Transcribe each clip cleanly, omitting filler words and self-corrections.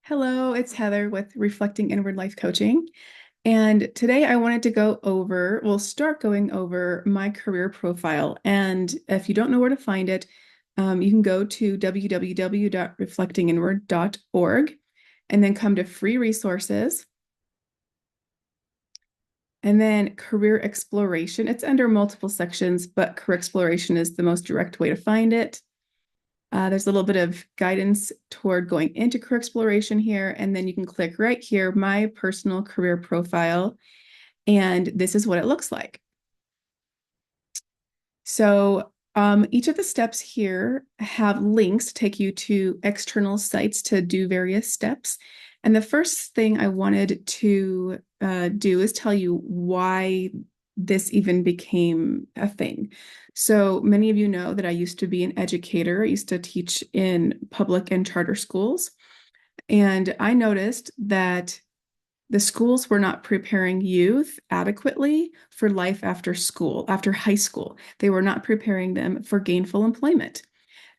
Hello, it's Heather with Reflecting Inward Life Coaching. And today I wanted to we'll start going over my career profile. And if you don't know where to find it, you can go to www.reflectinginward.org and then come to free resources. And then career exploration. It's under multiple sections, but career exploration is the most direct way to find it. There's a little bit of guidance toward going into career exploration here, and then you can click right here, my personal career profile, and this is what it looks like. So each of the steps here have links to take you to external sites to do various steps. And the first thing I wanted to do is tell you why this even became a thing. So many of you know that I used to be an educator. I used to teach in public and charter schools. And I noticed that the schools were not preparing youth adequately for life after school, after high school. They were not preparing them for gainful employment.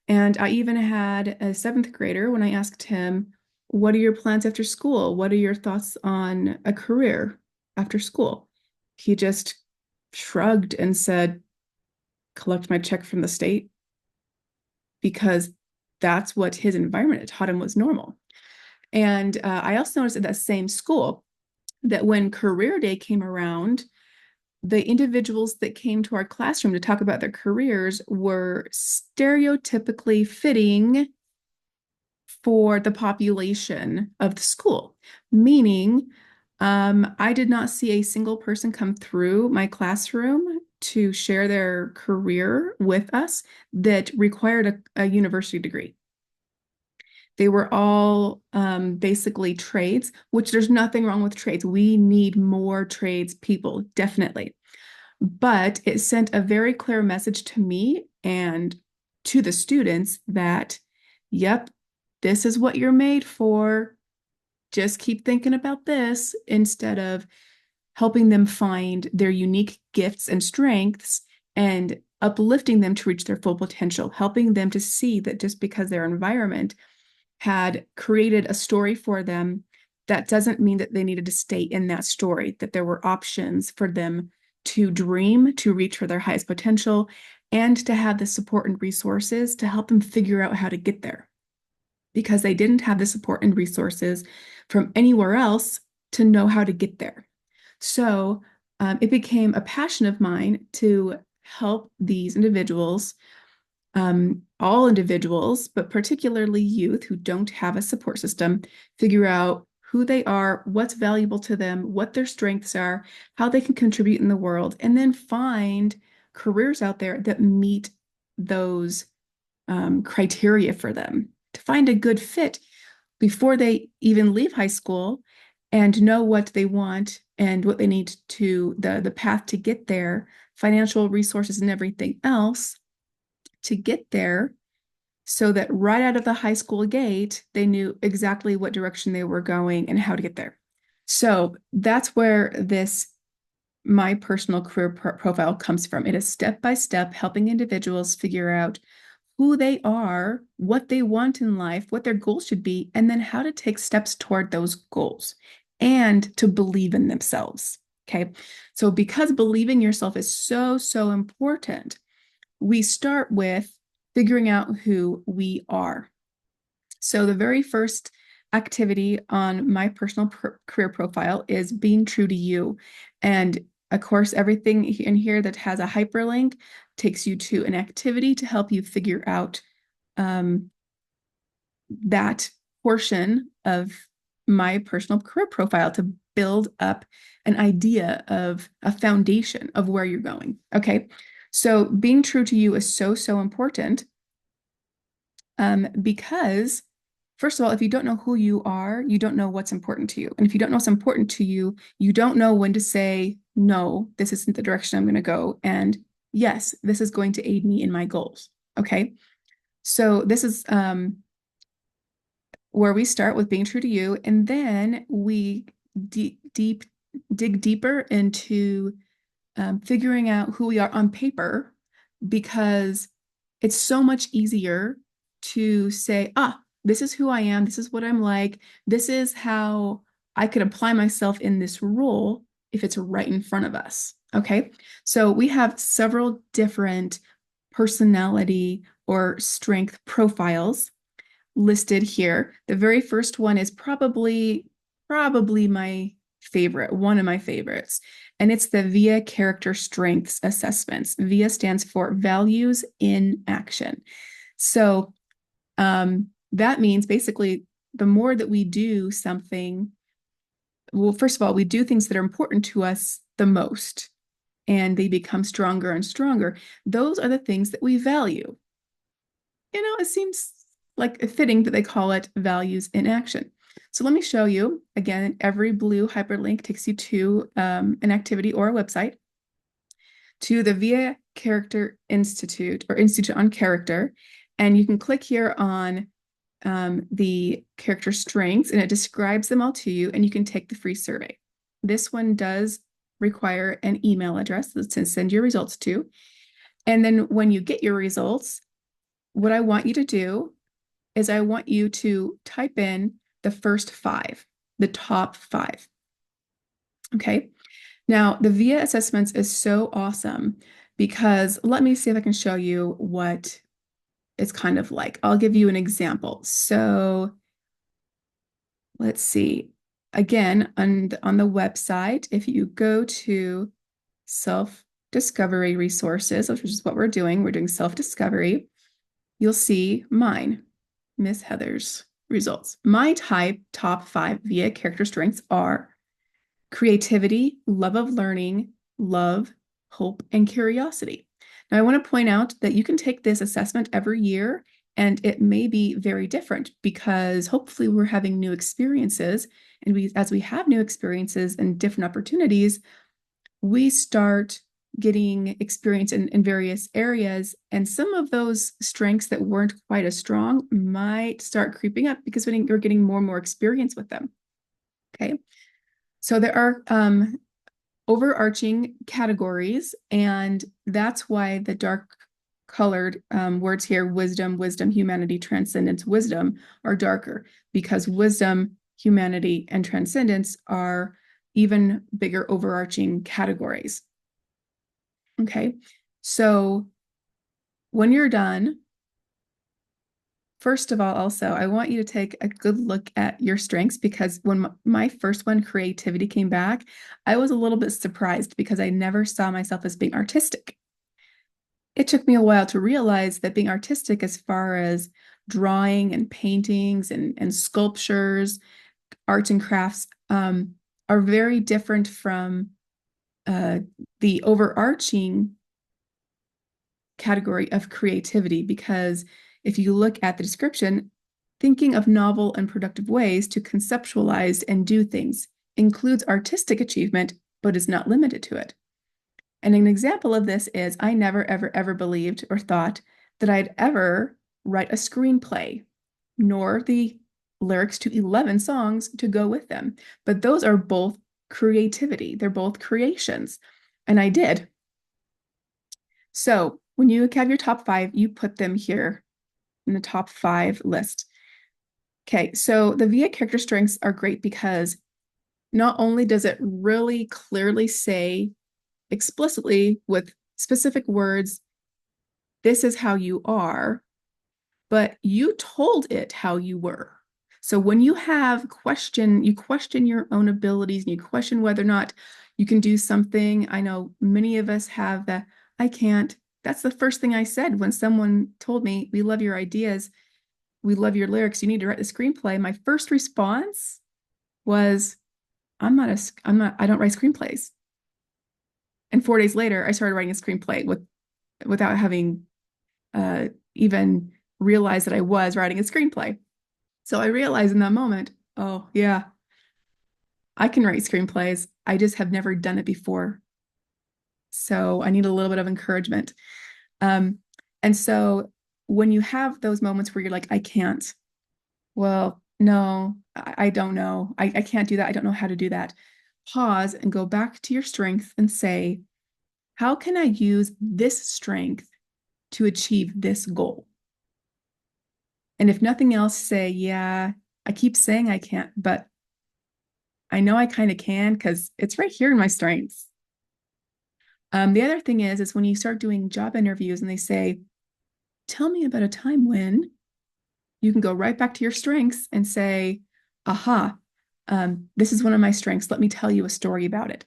And I even had a seventh grader when I asked him, what are your plans after school? What are your thoughts on a career after school? He just shrugged and said, collect my check from the state, because that's what his environment had taught him was normal. And I also noticed at that same school that when career day came around, the individuals that came to our classroom to talk about their careers were stereotypically fitting for the population of the school, meaning I did not see a single person come through my classroom to share their career with us that required a university degree. They were all basically trades, which there's nothing wrong with trades. We need more trades people, definitely. But it sent a very clear message to me and to the students that, yep, this is what you're made for. Just keep thinking about this instead of helping them find their unique gifts and strengths and uplifting them to reach their full potential, helping them to see that just because their environment had created a story for them, that doesn't mean that they needed to stay in that story, that there were options for them to dream, to reach for their highest potential, and to have the support and resources to help them figure out how to get there. Because they didn't have the support and resources from anywhere else to know how to get there. So it became a passion of mine to help these individuals, all individuals, but particularly youth who don't have a support system, figure out who they are, what's valuable to them, what their strengths are, how they can contribute in the world, and then find careers out there that meet those criteria for them, to find a good fit before they even leave high school and know what they want and what they need to, the path to get there, financial resources and everything else to get there, so that right out of the high school gate, they knew exactly what direction they were going and how to get there. So that's where my personal career profile comes from. It is step by step helping individuals figure out who they are, what they want in life, what their goals should be, and then how to take steps toward those goals and to believe in themselves. Okay. So because believing yourself is so, so important, we start with figuring out who we are. So the very first activity on my personal career profile is being true to you. And of course, everything in here that has a hyperlink takes you to an activity to help you figure out that portion of my personal career profile to build up an idea of a foundation of where you're going. Okay. So being true to you is so, so important because, first of all, if you don't know who you are, you don't know what's important to you. And if you don't know what's important to you, you don't know when to say, no, this isn't the direction I'm going to go. And yes, this is going to aid me in my goals. Okay. So this is where we start with being true to you. And then we dig deeper into figuring out who we are on paper, because it's so much easier to say, this is who I am. This is what I'm like. This is how I could apply myself in this role if it's right in front of us. Okay. So we have several different personality or strength profiles listed here. The very first one is probably my favorite, one of my favorites, and it's the VIA character strengths assessments. VIA stands for values in action. So that means basically the more that we do something, well, first of all, we do things that are important to us the most, and they become stronger and stronger. Those are the things that we value. It seems like fitting that they call it values in action. So let me show you. Again, every blue hyperlink takes you to an activity or a website, to the VIA Character Institute or Institute on Character. And you can click here on the character strengths, and it describes them all to you, and you can take the free survey. This one does require an email address to send your results to. And then when you get your results, what I want you to do is I want you to type in the first five, the top five. Okay. Now, the VIA assessments is so awesome because let me see if I can show you what it's kind of like. I'll give you an example. So let's see. Again, on the website, if you go to self-discovery resources, which is what we're doing self-discovery, you'll see mine, Miss Heather's results. My top five VIA character strengths are creativity, love of learning, love, hope, and curiosity. Now, I want to point out that you can take this assessment every year, and it may be very different because hopefully we're having new experiences. And as we have new experiences and different opportunities, we start getting experience in various areas. And some of those strengths that weren't quite as strong might start creeping up because we're getting more and more experience with them. Okay. So there are overarching categories, and that's why the dark colored words here, wisdom, humanity, transcendence, wisdom, are darker, because wisdom, humanity, and transcendence are even bigger overarching categories. Okay, so when you're done, first of all, also, I want you to take a good look at your strengths, because when my first one, creativity, came back, I was a little bit surprised because I never saw myself as being artistic. It took me a while to realize that being artistic, as far as drawing and paintings and sculptures, arts and crafts, are very different from the overarching category of creativity, because if you look at the description, thinking of novel and productive ways to conceptualize and do things includes artistic achievement, but is not limited to it. And an example of this is I never, ever, ever believed or thought that I'd ever write a screenplay, nor the lyrics to 11 songs to go with them. But those are both creativity. They're both creations. And I did. So when you have your top five, you put them here in the top five list. Okay, so the VIA character strengths are great because not only does it really clearly say explicitly with specific words, this is how you are, but you told it how you were. So when you question your own abilities, and you question whether or not you can do something. I know many of us have the, I can't. That's the first thing I said when someone told me, we love your ideas, we love your lyrics, you need to write a screenplay. My first response was, I don't write screenplays. And 4 days later, I started writing a screenplay without having even realized that I was writing a screenplay. So I realized in that moment, oh yeah, I can write screenplays. I just have never done it before. So I need a little bit of encouragement. And so when you have those moments where you're like, I can't, well, no, I don't know. I can't do that. I don't know how to do that. Pause and go back to your strength and say, how can I use this strength to achieve this goal? And if nothing else, say, yeah, I keep saying I can't, but I know I kind of can because it's right here in my strengths. The other thing is when you start doing job interviews and they say, tell me about a time when, you can go right back to your strengths and say, aha, this is one of my strengths. Let me tell you a story about it.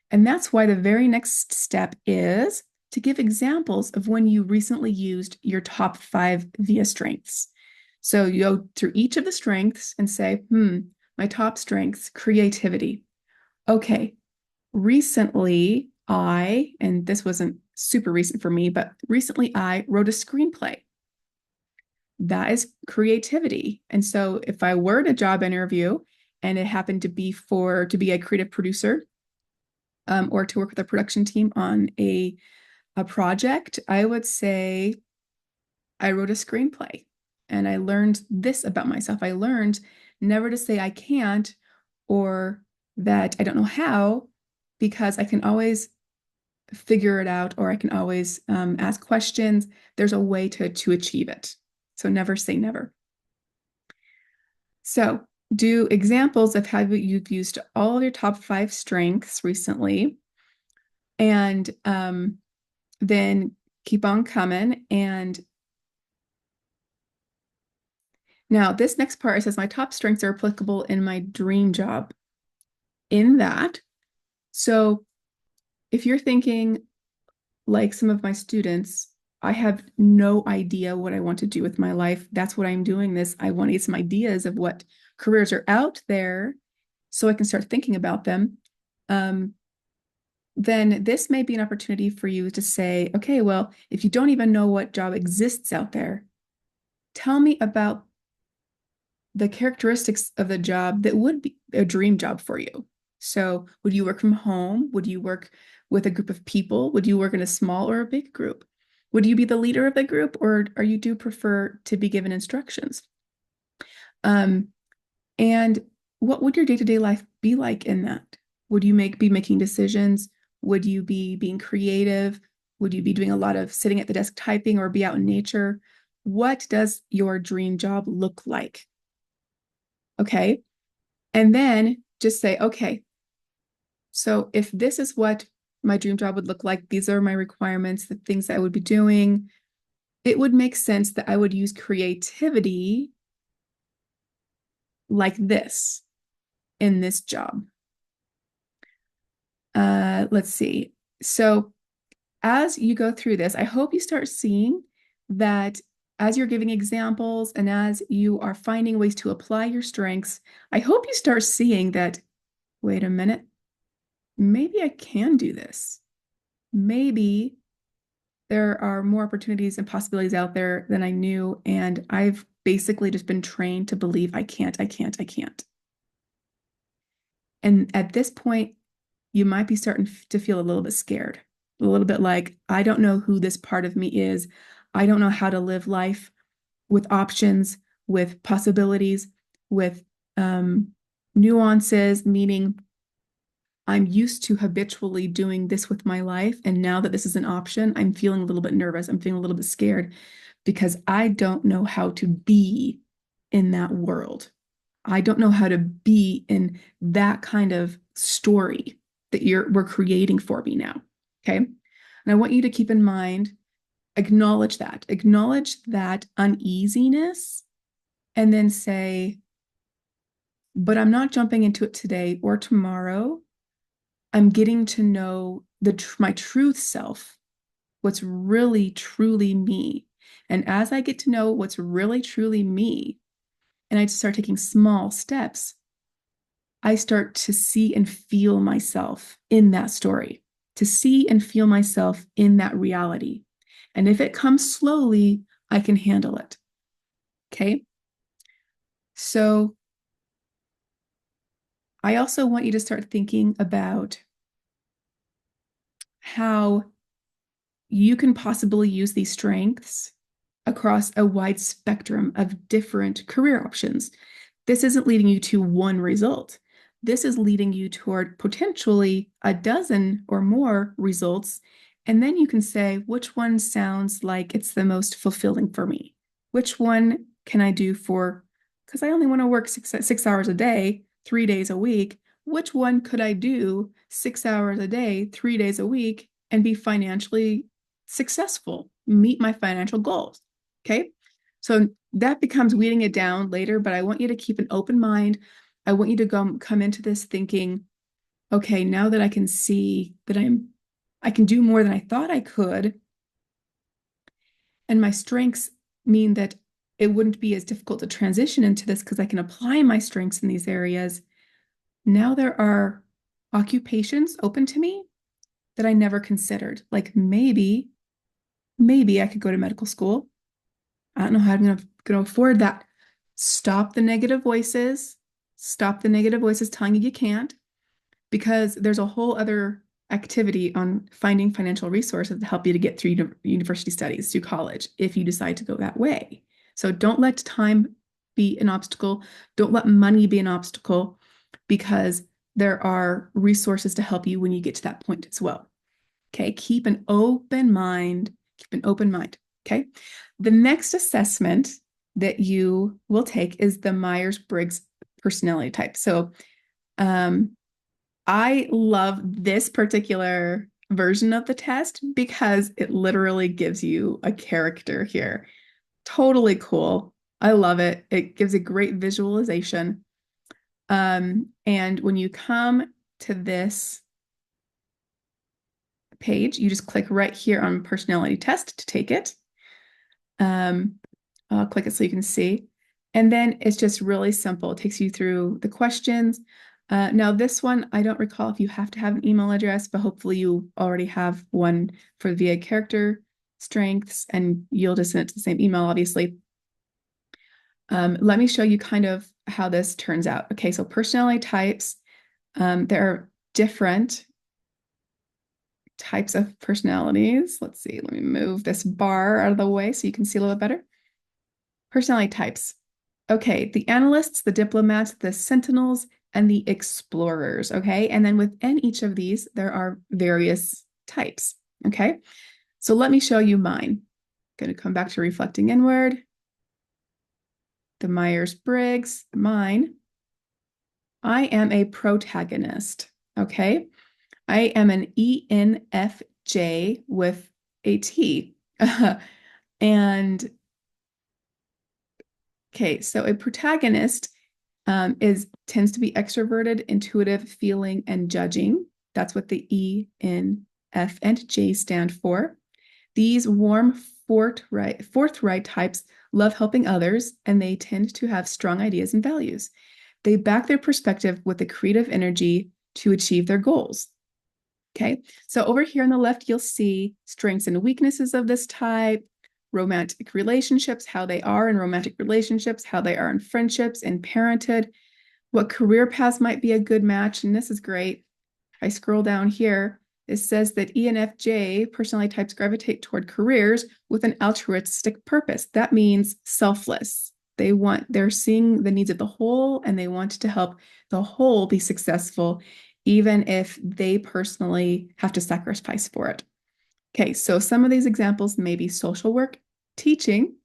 And that's why the very next step is to give examples of when you recently used your top 5 VIA strengths. So you go through each of the strengths and say, my top strengths, creativity. Okay, recently and this wasn't super recent for me, but recently I wrote a screenplay. That is creativity. And so if I were in a job interview and it happened to be to be a creative producer, or to work with a production team on a project, I would say I wrote a screenplay and I learned this about myself. I learned never to say I can't or that I don't know how, because I can always figure it out or I can always ask questions. There's a way to achieve it. So never say never. So do examples of how you've used all of your top 5 strengths recently, and then keep on coming. And now this next part says my top strengths are applicable in my dream job. In that, so if you're thinking like some of my students, I have no idea what I want to do with my life. That's what I'm doing this. I want to get some ideas of what careers are out there so I can start thinking about them. Then this may be an opportunity for you to say, okay, well, if you don't even know what job exists out there, tell me about the characteristics of the job that would be a dream job for you. So, would you work from home? Would you work with a group of people? Would you work in a small or a big group? Would you be the leader of the group, or you do prefer to be given instructions? Um, and what would your day-to-day life be like in that? Would you be making decisions? Would you be being creative? Would you be doing a lot of sitting at the desk typing or be out in nature? What does your dream job look like? Okay. And then just say, okay, so if this is what my dream job would look like, these are my requirements, the things that I would be doing, it would make sense that I would use creativity like this in this job. Let's see. So as you go through this, I hope you start seeing that as you're giving examples and as you are finding ways to apply your strengths, I hope you start seeing that, wait a minute, maybe I can do this. Maybe there are more opportunities and possibilities out there than I knew. And I've basically just been trained to believe I can't, I can't, I can't. And at this point, you might be starting to feel a little bit scared, a little bit like, I don't know who this part of me is. I don't know how to live life with options, with possibilities, with nuances, meaning I'm used to habitually doing this with my life. And now that this is an option, I'm feeling a little bit nervous. I'm feeling a little bit scared because I don't know how to be in that world. I don't know how to be in that kind of story that we're creating for me now. Okay. And I want you to keep in mind, acknowledge that uneasiness, and then say, but I'm not jumping into it today or tomorrow. I'm getting to know my truth self, what's really truly me. And as I get to know what's really truly me, and I start taking small steps, I start to see and feel myself in that story, to see and feel myself in that reality. And if it comes slowly, I can handle it. Okay. So I also want you to start thinking about how you can possibly use these strengths across a wide spectrum of different career options. This isn't leading you to one result. This is leading you toward potentially a dozen or more results. And then you can say, which one sounds like it's the most fulfilling for me? Which one can I do because I only want to work 6 hours a day, 3 days a week. Which one could I do 6 hours a day, 3 days a week, and be financially successful, meet my financial goals? Okay. So that becomes weeding it down later, but I want you to keep an open mind. I want you to come into this thinking, okay, now that I can see that I can do more than I thought I could, and my strengths mean that it wouldn't be as difficult to transition into this because I can apply my strengths in these areas. Now there are occupations open to me that I never considered. Like maybe I could go to medical school. I don't know how I'm going to afford that. Stop the negative voices. Stop the negative voices telling you can't, because there's a whole other activity on finding financial resources to help you to get through university studies, through college, if you decide to go that way. So don't let time be an obstacle. Don't let money be an obstacle, because there are resources to help you when you get to that point as well. Okay, keep an open mind. Keep an open mind. Okay. The next assessment that you will take is the Myers-Briggs personality type. So I love this particular version of the test because it literally gives you a character here. Totally cool. I love it. It gives a great visualization. And when you come to this page, you just click right here on personality test to take it. I'll click it so you can see. And then it's just really simple. It takes you through the questions. Now, this one, I don't recall if you have to have an email address, but hopefully you already have one for via character strengths, and you'll just send it to the same email, obviously. Let me show you kind of how this turns out. Okay, so personality types, there are different types of personalities. Let's see, let me move this bar out of the way so you can see a little bit better. Personality types. Okay, the analysts, the diplomats, the sentinels, and the explorers. Okay, and then within each of these, there are various types. Okay, so let me show you mine. I'm going to come back to reflecting inward. The Myers-Briggs, mine. I am a protagonist. Okay, I am an ENFJ with a T. And okay, so a protagonist tends to be extroverted, intuitive, feeling, and judging. That's what the E, N, F, and J stand for. These warm, forthright types love helping others, and they tend to have strong ideas and values. They back their perspective with a creative energy to achieve their goals. Okay, so over here on the left, you'll see strengths and weaknesses of this type, romantic relationships, how they are in romantic relationships, how they are in friendships and parenthood, what career paths might be a good match. And this is great. I scroll down here. It says that ENFJ personality types gravitate toward careers with an altruistic purpose. That means selfless. They're seeing the needs of the whole, and they want to help the whole be successful, even if they personally have to sacrifice for it. Okay, so some of these examples may be social work, teaching,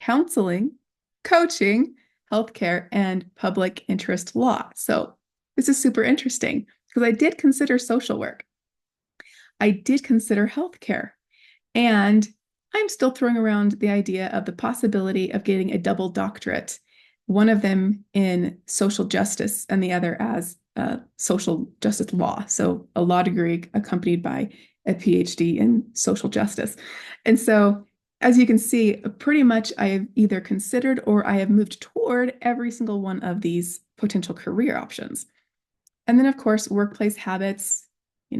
counseling, coaching, healthcare, and public interest law. So this is super interesting because I did consider social work. I did consider healthcare, and I'm still throwing around the idea of the possibility of getting a double doctorate, one of them in social justice and the other as social justice law. So a law degree accompanied by a PhD in social justice. And so, as you can see, pretty much I have either considered or I have moved toward every single one of these potential career options. And then, of course, workplace habits,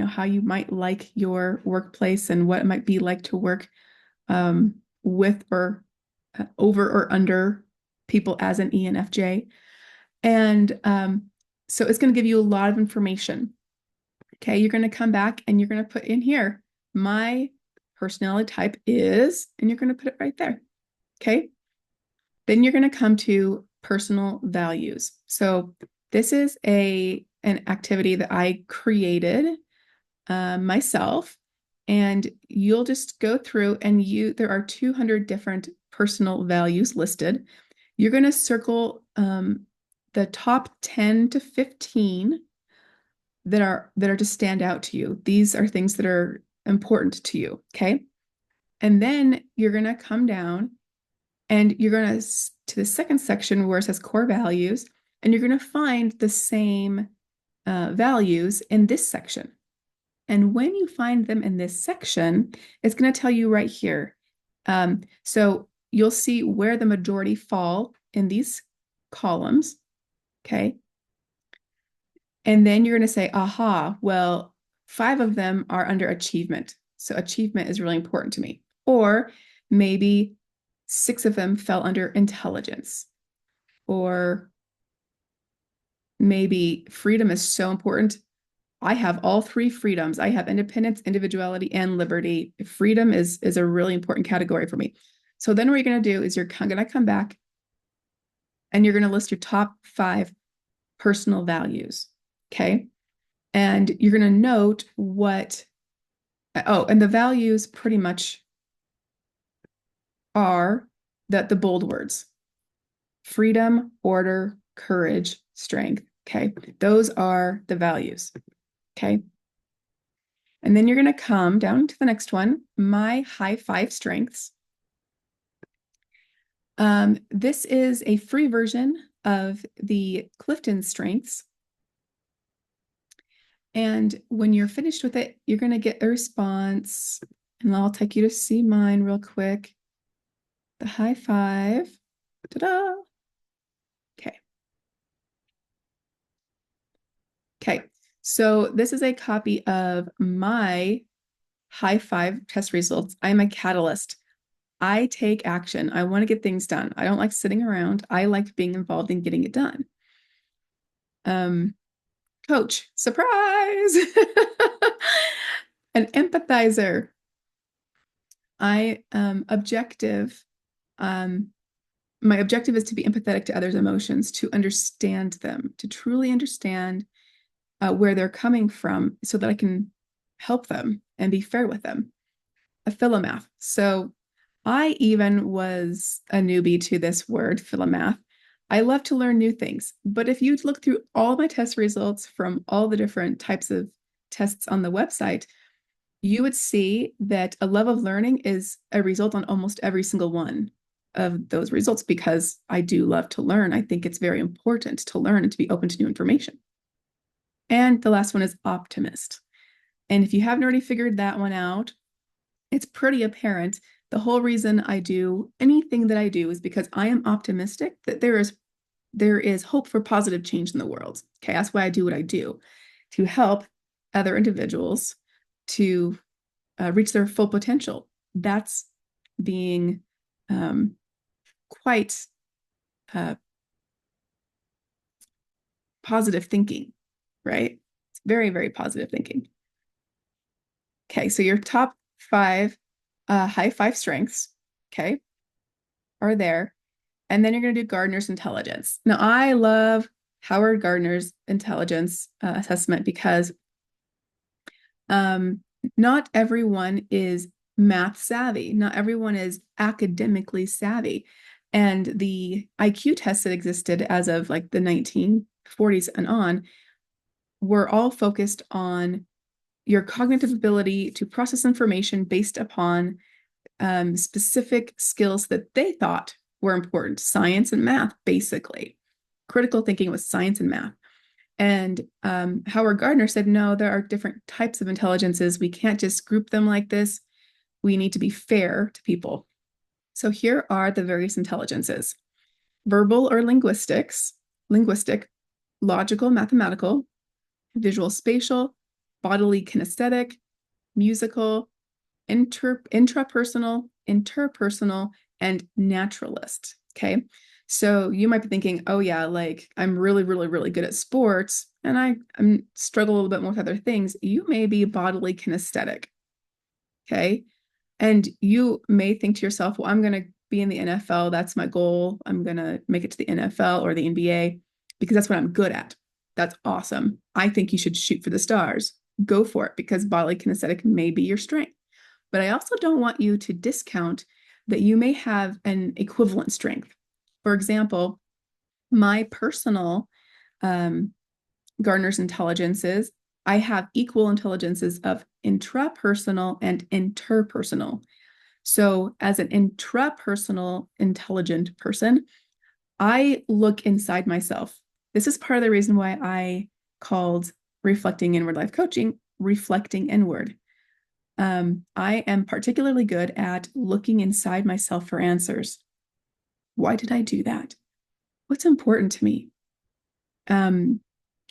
how you might like your workplace and what it might be like to work with or over or under people as an ENFJ. And so it's going to give you a lot of information. Okay, you're going to come back and you're going to put in here, my personality type is, and you're going to put it right there. Okay, then you're going to come to personal values. So this is an activity that I created myself, and you'll just go through and there are 200 different personal values listed. You're going to circle the top 10 to 15 that are to stand out to you. These are things that are important to you, okay? And then you're going to come down and you're going to the second section where it says core values, and you're going to find the same values in this section. And when you find them in this section, it's going to tell you right here. So you'll see where the majority fall in these columns, okay? And then you're going to say, aha, well, 5 of them are under achievement. So achievement is really important to me. Or maybe 6 of them fell under intelligence. Or maybe freedom is so important. I have all 3 freedoms. I have independence, individuality, and liberty. Freedom is a really important category for me. So then what you're going to do is you're going to come back and you're going to list your top 5 personal values. Okay. And you're going to note what, and the values pretty much are the bold words: freedom, order, courage, strength. Okay. Those are the values. Okay. And then you're going to come down to the next one, my high 5 strengths. This is a free version of the Clifton strengths. And when you're finished with it, you're going to get a response. And I'll take you to see mine real quick. The high 5. Ta-da! Okay. Okay. So this is a copy of my high 5 test results. I'm a catalyst. I take action. I want to get things done. I don't like sitting around. I like being involved in getting it done. Coach, surprise! An empathizer. My objective is to be empathetic to others' emotions, to understand them, to truly understand where they're coming from so that I can help them and be fair with them. A philomath. So I even was a newbie to this word, philomath. I love to learn new things, but if you look through all my test results from all the different types of tests on the website, you would see that a love of learning is a result on almost every single one of those results, because I do love to learn. I think it's very important to learn and to be open to new information. And the last one is optimist. And if you haven't already figured that one out, it's pretty apparent. The whole reason I do anything that I do is because I am optimistic that there is hope for positive change in the world. Okay, that's why I do what I do, to help other individuals to reach their full potential. That's being quite positive thinking, right? It's very, very positive thinking. Okay, so your top 5 high 5 strengths, okay, are there. And then you're going to do Gardner's intelligence. Now, I love Howard Gardner's intelligence assessment because not everyone is math savvy. Not everyone is academically savvy. And the IQ tests that existed as of like the 1940s and on were all focused on your cognitive ability to process information based upon specific skills that they thought were important. Science and math, basically. Critical thinking was science and math. And Howard Gardner said, no, there are different types of intelligences. We can't just group them like this. We need to be fair to people. So here are the various intelligences: verbal or linguistic, logical, mathematical, visual spatial, bodily kinesthetic, musical, intrapersonal, interpersonal, and naturalist. Okay. So you might be thinking, oh yeah, like I'm really, really, really good at sports and I'm struggle a little bit more with other things. You may be bodily kinesthetic. Okay. And you may think to yourself, well, I'm going to be in the NFL. That's my goal. I'm going to make it to the NFL or the NBA because that's what I'm good at. That's awesome. I think you should shoot for the stars. Go for it, because bodily kinesthetic may be your strength. But I also don't want you to discount that you may have an equivalent strength. For example, my personal um, Gardner's intelligences, I have equal intelligences of intrapersonal and interpersonal. So, as an intrapersonal intelligent person, I look inside myself. This is part of the reason why I called reflecting inward life coaching reflecting inward. I am particularly good at looking inside myself for answers. Why did I do that? What's important to me? Um,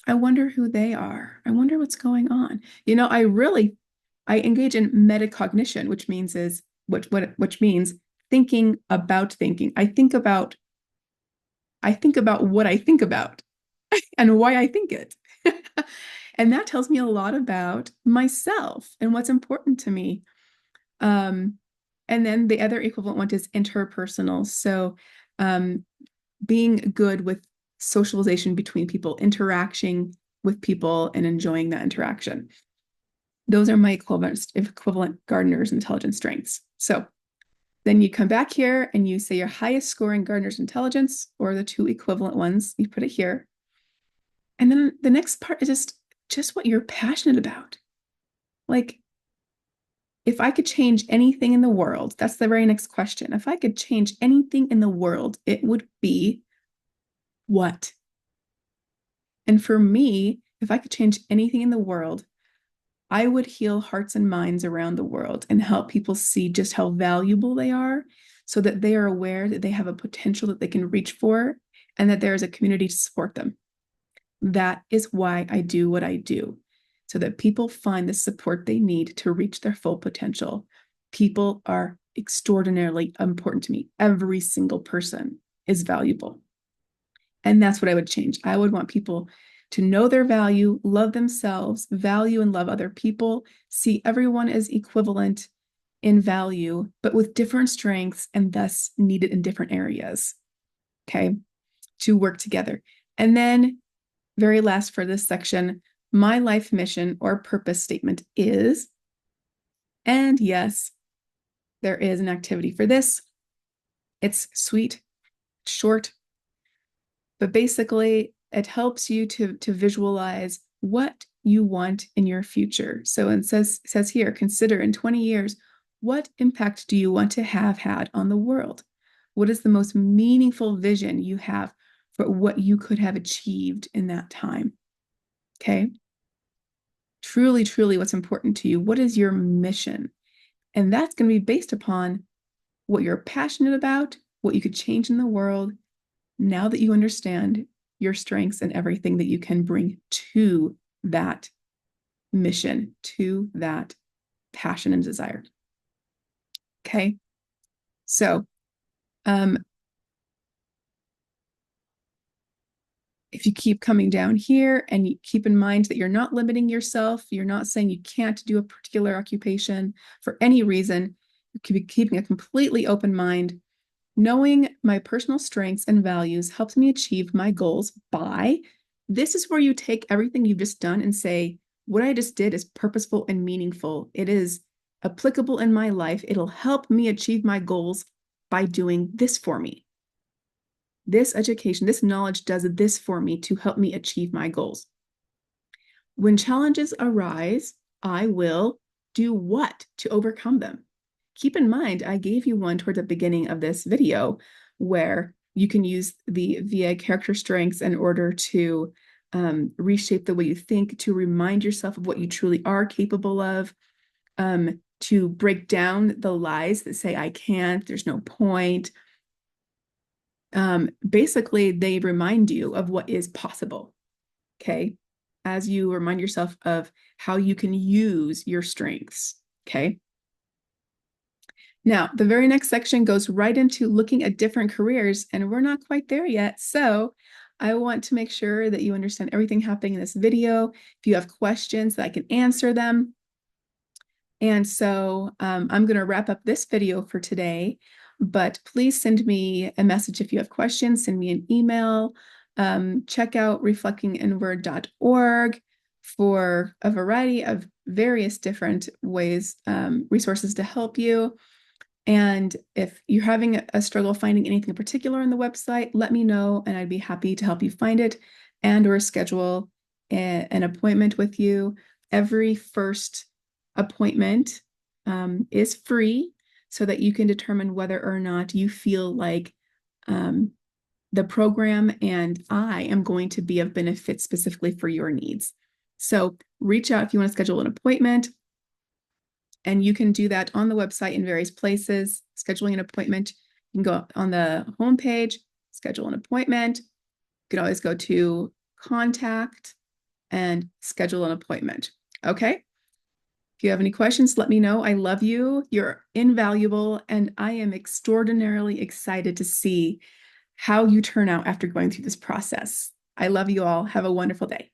I wonder who they are. I wonder what's going on. I engage in metacognition, which means thinking about thinking. I think about what I think about and why I think it. And that tells me a lot about myself and what's important to me. Um, and then the other equivalent one is interpersonal. So um, being good with socialization between people, interacting with people and enjoying that interaction. Those are my equivalent Gardner's intelligence strengths. So then you come back here and you say your highest scoring Gardner's intelligence, or the two equivalent ones, you put it here. And then the next part is just what you're passionate about. Like, if I could change anything in the world, that's the very next question. If I could change anything in the world, it would be what? And for me, if I could change anything in the world, I would heal hearts and minds around the world and help people see just how valuable they are so that they are aware that they have a potential that they can reach for and that there is a community to support them. That is why I do what I do, so that people find the support they need to reach their full potential. People are extraordinarily important to me. Every single person is valuable. And that's what I would change. I would want people to know their value, love themselves, value and love other people, see everyone as equivalent in value, but with different strengths and thus needed in different areas. Okay, to work together. And then, very last for this section, my life mission or purpose statement is, and yes, there is an activity for this. It's sweet, short, but basically it helps you to visualize what you want in your future. So it says here, consider in 20 years, what impact do you want to have had on the world? What is the most meaningful vision you have for what you could have achieved in that time? Okay. Truly, truly what's important to you. What is your mission? And that's going to be based upon what you're passionate about, what you could change in the world, now that you understand your strengths and everything that you can bring to that mission, to that passion and desire. Okay. So, if you keep coming down here and you keep in mind that you're not limiting yourself, you're not saying you can't do a particular occupation for any reason, you could be keeping a completely open mind. Knowing my personal strengths and values helps me achieve my goals by, this is where you take everything you've just done and say, what I just did is purposeful and meaningful. It is applicable in my life. It'll help me achieve my goals by doing this for me. This education, this knowledge does this for me to help me achieve my goals. When challenges arise, I will do what to overcome them? Keep in mind, I gave you one toward the beginning of this video where you can use the VA character strengths in order to reshape the way you think, to remind yourself of what you truly are capable of, to break down the lies that say, I can't, there's no point. Basically, they remind you of what is possible, okay? As you remind yourself of how you can use your strengths, okay? Now, the very next section goes right into looking at different careers, and we're not quite there yet. So I want to make sure that you understand everything happening in this video. If you have questions, that I can answer them. And so I'm going to wrap up this video for today, but please send me a message if you have questions, send me an email. Check out reflectinginward.org for a variety of various different ways, resources to help you. And if you're having a struggle finding anything in particular on the website, let me know and I'd be happy to help you find it and or schedule an appointment with you. Every first appointment is free so that you can determine whether or not you feel like um, the program and I am going to be of benefit specifically for your needs. So reach out if you want to schedule an appointment. And you can do that on the website in various places. Scheduling an appointment, you can go on the homepage, schedule an appointment. You can always go to contact and schedule an appointment. Okay. If you have any questions, let me know. I love you. You're invaluable. And I am extraordinarily excited to see how you turn out after going through this process. I love you all. Have a wonderful day.